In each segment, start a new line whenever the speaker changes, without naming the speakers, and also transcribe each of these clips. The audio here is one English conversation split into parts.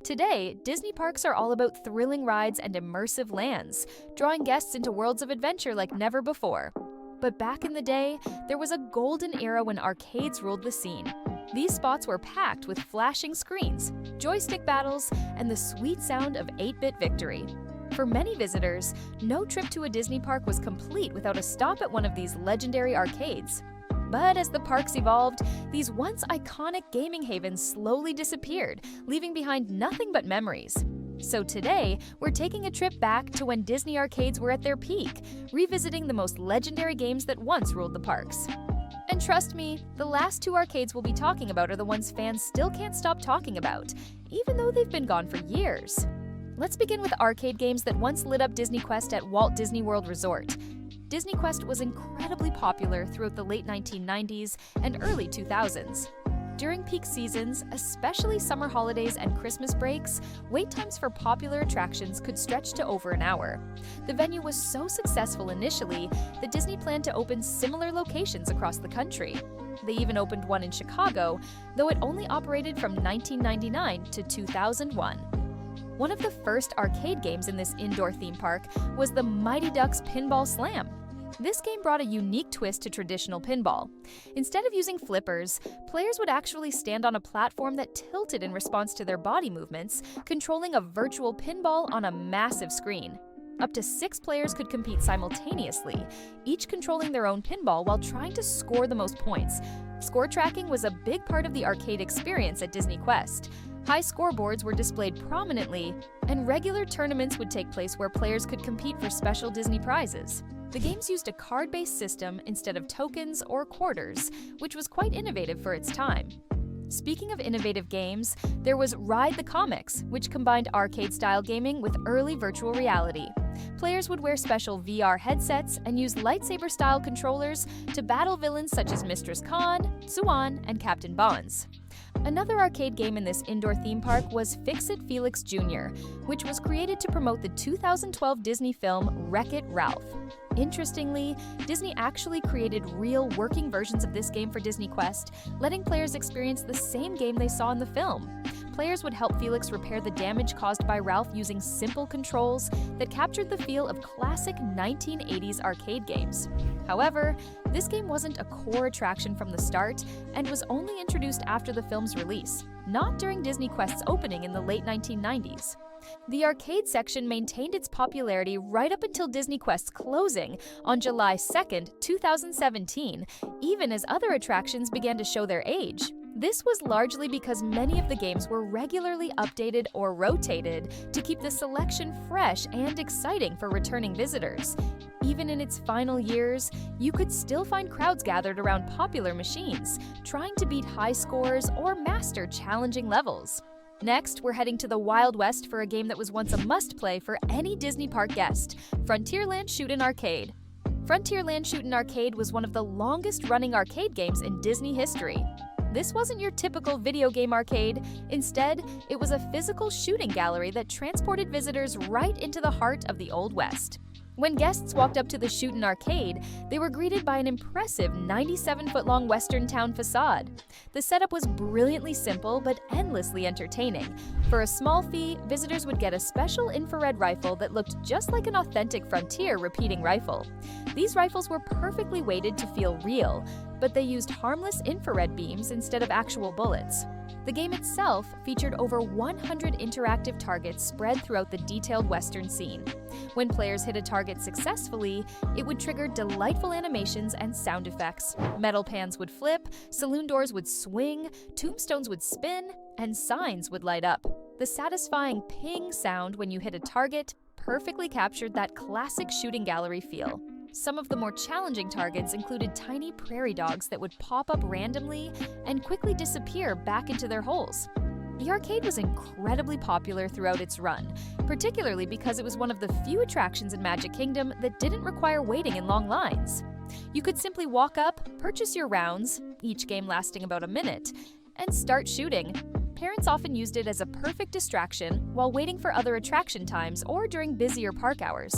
Today, Disney parks are all about thrilling rides and immersive lands, drawing guests into worlds of adventure like never before. But back in the day, there was a golden era when arcades ruled the scene. These spots were packed with flashing screens, joystick battles, and the sweet sound of 8-bit victory. For many visitors, no trip to a Disney park was complete without a stop at one of these legendary arcades. But as the parks evolved, these once iconic gaming havens slowly disappeared, leaving behind nothing but memories. So today, we're taking a trip back to when Disney arcades were at their peak, revisiting the most legendary games that once ruled the parks. And trust me, the last two arcades we'll be talking about are the ones fans still can't stop talking about, even though they've been gone for years. Let's begin with arcade games that once lit up DisneyQuest at Walt Disney World Resort. DisneyQuest was incredibly popular throughout the late 1990s and early 2000s. During peak seasons, especially summer holidays and Christmas breaks, wait times for popular attractions could stretch to over an hour. The venue was so successful initially that Disney planned to open similar locations across the country. They even opened one in Chicago, though it only operated from 1999 to 2001. One of the first arcade games in this indoor theme park was the Mighty Ducks Pinball Slam. This game brought a unique twist to traditional pinball. Instead of using flippers, players would actually stand on a platform that tilted in response to their body movements, controlling a virtual pinball on a massive screen. Up to 6 players could compete simultaneously, each controlling their own pinball while trying to score the most points. Score tracking was a big part of the arcade experience at DisneyQuest. High scoreboards were displayed prominently, and regular tournaments would take place where players could compete for special Disney prizes. The games used a card-based system instead of tokens or quarters, which was quite innovative for its time. Speaking of innovative games, there was Ride the Comix, which combined arcade-style gaming with early virtual reality. Players would wear special VR headsets and use lightsaber-style controllers to battle villains such as Mistress Khan, Suan, and Captain Bonds. Another arcade game in this indoor theme park was Fix-It Felix Jr., which was created to promote the 2012 Disney film Wreck-It Ralph. Interestingly, Disney actually created real working versions of this game for DisneyQuest, letting players experience the same game they saw in the film. Players would help Felix repair the damage caused by Ralph using simple controls that captured the feel of classic 1980s arcade games. However, this game wasn't a core attraction from the start and was only introduced after the film's release, not during DisneyQuest's opening in the late 1990s. The arcade section maintained its popularity right up until DisneyQuest's closing on July 2, 2017, even as other attractions began to show their age. This was largely because many of the games were regularly updated or rotated to keep the selection fresh and exciting for returning visitors. Even in its final years, you could still find crowds gathered around popular machines, trying to beat high scores or master challenging levels. Next, we're heading to the Wild West for a game that was once a must-play for any Disney park guest, Frontierland Shootin Arcade. Frontierland Shootin Arcade was one of the longest-running arcade games in Disney history. This wasn't your typical video game arcade. Instead, it was a physical shooting gallery that transported visitors right into the heart of the Old West. When guests walked up to the Shootin Arcade, they were greeted by an impressive 97-foot-long Western town facade. The setup was brilliantly simple but endlessly entertaining. For a small fee, visitors would get a special infrared rifle that looked just like an authentic Frontier repeating rifle. These rifles were perfectly weighted to feel real, but they used harmless infrared beams instead of actual bullets. The game itself featured over 100 interactive targets spread throughout the detailed Western scene. When players hit a target successfully, it would trigger delightful animations and sound effects. Metal pans would flip, saloon doors would swing, tombstones would spin, and signs would light up. The satisfying ping sound when you hit a target perfectly captured that classic shooting gallery feel. Some of the more challenging targets included tiny prairie dogs that would pop up randomly and quickly disappear back into their holes. The arcade was incredibly popular throughout its run, particularly because it was one of the few attractions in Magic Kingdom that didn't require waiting in long lines. You could simply walk up, purchase your rounds, each game lasting about a minute, and start shooting. Parents often used it as a perfect distraction while waiting for other attraction times or during busier park hours.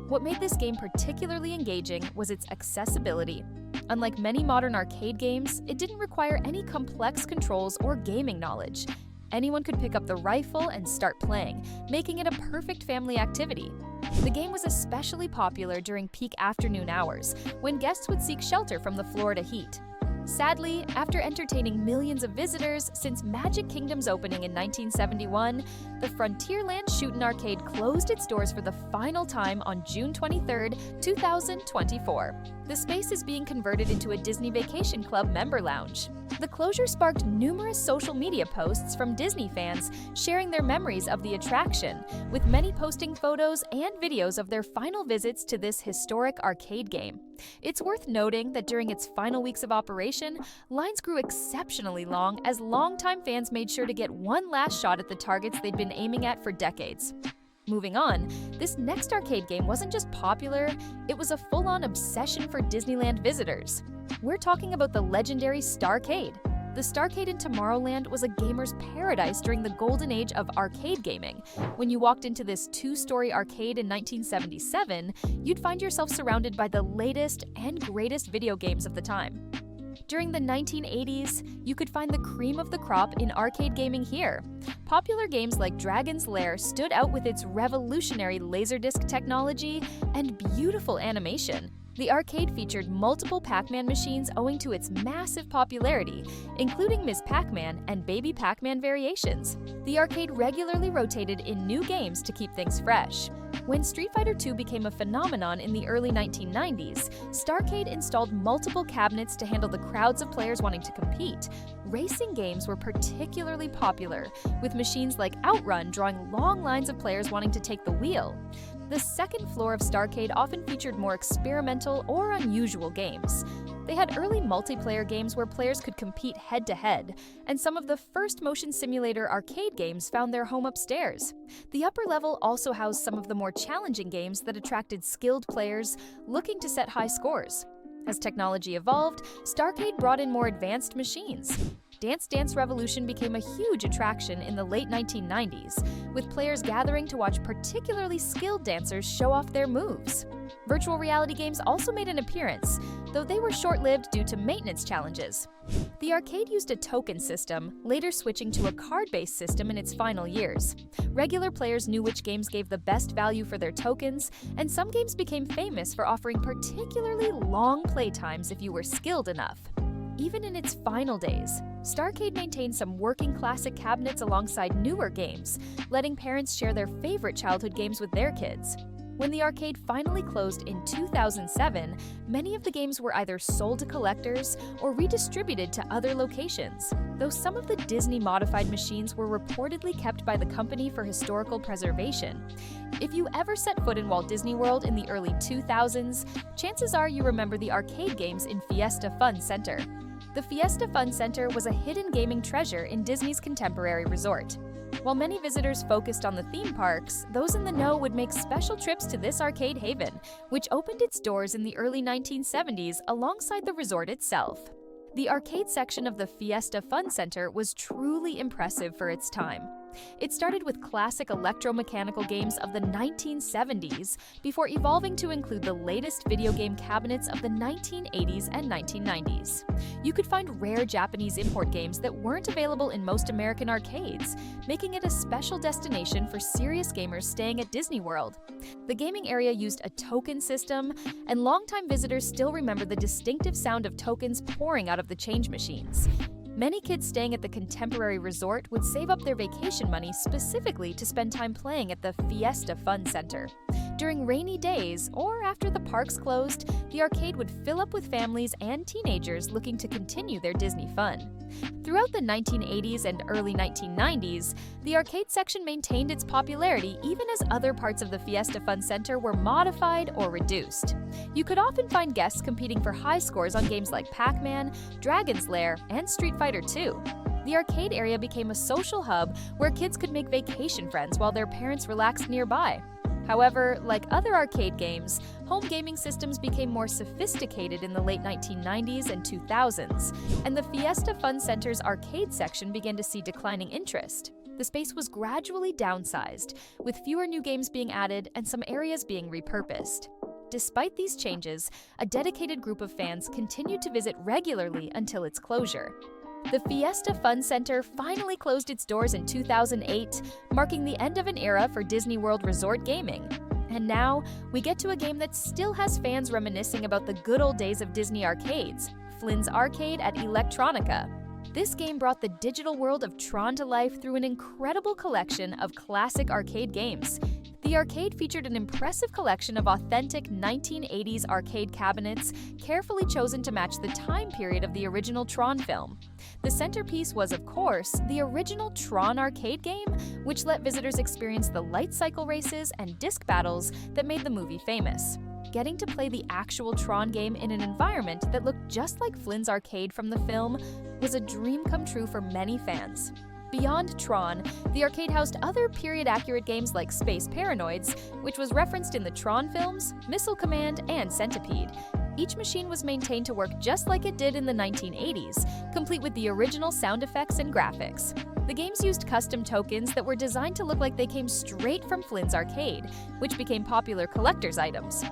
What made this game particularly engaging was its accessibility. Unlike many modern arcade games, it didn't require any complex controls or gaming knowledge. anyone could pick up the rifle and start playing, making it a perfect family activity. The game was especially popular during peak afternoon hours, when guests would seek shelter from the Florida heat. Sadly, after entertaining millions of visitors since Magic Kingdom's opening in 1971, the Frontierland Shootin Arcade closed its doors for the final time on June 23, 2024. The space is being converted into a Disney Vacation Club member lounge. The closure sparked numerous social media posts from Disney fans sharing their memories of the attraction, with many posting photos and videos of their final visits to this historic arcade game. It's worth noting that during its final weeks of operation, lines grew exceptionally long as longtime fans made sure to get one last shot at the targets they'd been aiming at for decades. Moving on, this next arcade game wasn't just popular, it was a full-on obsession for Disneyland visitors. We're talking about the legendary Starcade. The Starcade in Tomorrowland was a gamer's paradise during the golden age of arcade gaming. When you walked into this two-story arcade in 1977, you'd find yourself surrounded by the latest and greatest video games of the time. During the 1980s, you could find the cream of the crop in arcade gaming here. Popular games like Dragon's Lair stood out with its revolutionary Laserdisc technology and beautiful animation. The arcade featured multiple Pac-Man machines owing to its massive popularity, including Ms. Pac-Man and Baby Pac-Man variations. The arcade regularly rotated in new games to keep things fresh. When Street Fighter II became a phenomenon in the early 1990s, Starcade installed multiple cabinets to handle the crowds of players wanting to compete. Racing games were particularly popular, with machines like Outrun drawing long lines of players wanting to take the wheel. The second floor of Starcade often featured more experimental or unusual games. They had early multiplayer games where players could compete head-to-head, and some of the first motion simulator arcade games found their home upstairs. The upper level also housed some of the more challenging games that attracted skilled players looking to set high scores. As technology evolved, Starcade brought in more advanced machines. Dance Dance Revolution became a huge attraction in the late 1990s, with players gathering to watch particularly skilled dancers show off their moves. Virtual reality games also made an appearance, though they were short-lived due to maintenance challenges. The arcade used a token system, later switching to a card-based system in its final years. Regular players knew which games gave the best value for their tokens, and some games became famous for offering particularly long playtimes if you were skilled enough. Even in its final days, Starcade maintained some working classic cabinets alongside newer games, letting parents share their favorite childhood games with their kids. When the arcade finally closed in 2007, many of the games were either sold to collectors or redistributed to other locations, though some of the Disney-modified machines were reportedly kept by the company for historical preservation. If you ever set foot in Walt Disney World in the early 2000s, chances are you remember the arcade games in Fiesta Fun Center. The Fiesta Fun Center was a hidden gaming treasure in Disney's contemporary resort. While many visitors focused on the theme parks, those in the know would make special trips to this arcade haven, which opened its doors in the early 1970s alongside the resort itself. The arcade section of the Fiesta Fun Center was truly impressive for its time. It started with classic electromechanical games of the 1970s before evolving to include the latest video game cabinets of the 1980s and 1990s. You could find rare Japanese import games that weren't available in most American arcades, making it a special destination for serious gamers staying at Disney World. The gaming area used a token system, and longtime visitors still remember the distinctive sound of tokens pouring out of the change machines. Many kids staying at the contemporary resort would save up their vacation money specifically to spend time playing at the Fiesta Fun Center. During rainy days, or after the parks closed, the arcade would fill up with families and teenagers looking to continue their Disney fun. Throughout the 1980s and early 1990s, the arcade section maintained its popularity even as other parts of the Fiesta Fun Center were modified or reduced. You could often find guests competing for high scores on games like Pac-Man, Dragon's Lair, and Street Fighter II. The arcade area became a social hub where kids could make vacation friends while their parents relaxed nearby. However, like other arcade games, home gaming systems became more sophisticated in the late 1990s and 2000s, and the Fiesta Fun Center's arcade section began to see declining interest. The space was gradually downsized, with fewer new games being added and some areas being repurposed. Despite these changes, a dedicated group of fans continued to visit regularly until its closure. The Fiesta Fun Center finally closed its doors in 2008, marking the end of an era for Disney World Resort gaming. And now, we get to a game that still has fans reminiscing about the good old days of Disney arcades, Flynn's Arcade at Electronica. This game brought the digital world of Tron to life through an incredible collection of classic arcade games. The arcade featured an impressive collection of authentic 1980s arcade cabinets, carefully chosen to match the time period of the original Tron film. The centerpiece was, of course, the original Tron arcade game, which let visitors experience the light cycle races and disc battles that made the movie famous. Getting to play the actual Tron game in an environment that looked just like Flynn's Arcade from the film was a dream come true for many fans. Beyond Tron, the arcade housed other period-accurate games like Space Paranoids, which was referenced in the Tron films, Missile Command, and Centipede. Each machine was maintained to work just like it did in the 1980s, complete with the original sound effects and graphics. The games used custom tokens that were designed to look like they came straight from Flynn's Arcade, which became popular collector's items.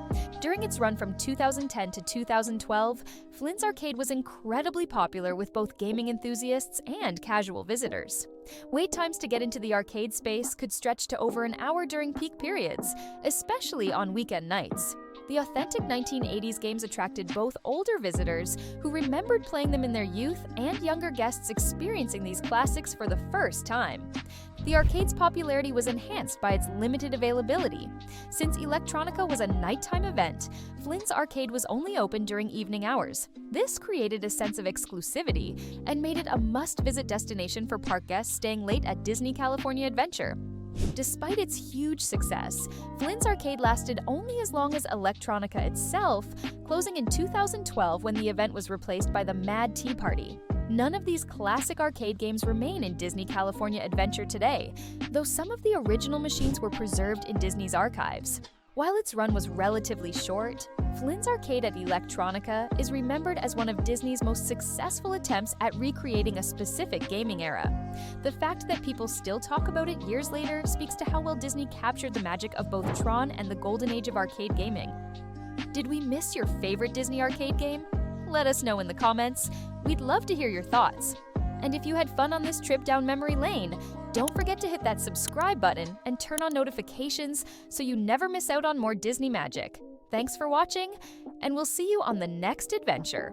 During its run from 2010 to 2012, Flynn's Arcade was incredibly popular with both gaming enthusiasts and casual visitors. Wait times to get into the arcade space could stretch to over an hour during peak periods, especially on weekend nights. The authentic 1980s games attracted both older visitors who remembered playing them in their youth and younger guests experiencing these classics for the first time. The arcade's popularity was enhanced by its limited availability. Since Electronica was a nighttime event, Flynn's Arcade was only open during evening hours. This created a sense of exclusivity and made it a must-visit destination for park guests staying late at Disney California Adventure. Despite its huge success, Flynn's Arcade lasted only as long as Electronica itself, closing in 2012 when the event was replaced by the Mad Tea Party. None of these classic arcade games remain in Disney California Adventure today, though some of the original machines were preserved in Disney's archives. While its run was relatively short, Flynn's Arcade at Electronica is remembered as one of Disney's most successful attempts at recreating a specific gaming era. The fact that people still talk about it years later speaks to how well Disney captured the magic of both Tron and the golden age of arcade gaming. Did we miss your favorite Disney arcade game? Let us know in the comments. We'd love to hear your thoughts. And if you had fun on this trip down memory lane, don't forget to hit that subscribe button and turn on notifications so you never miss out on more Disney magic. Thanks for watching, and we'll see you on the next adventure.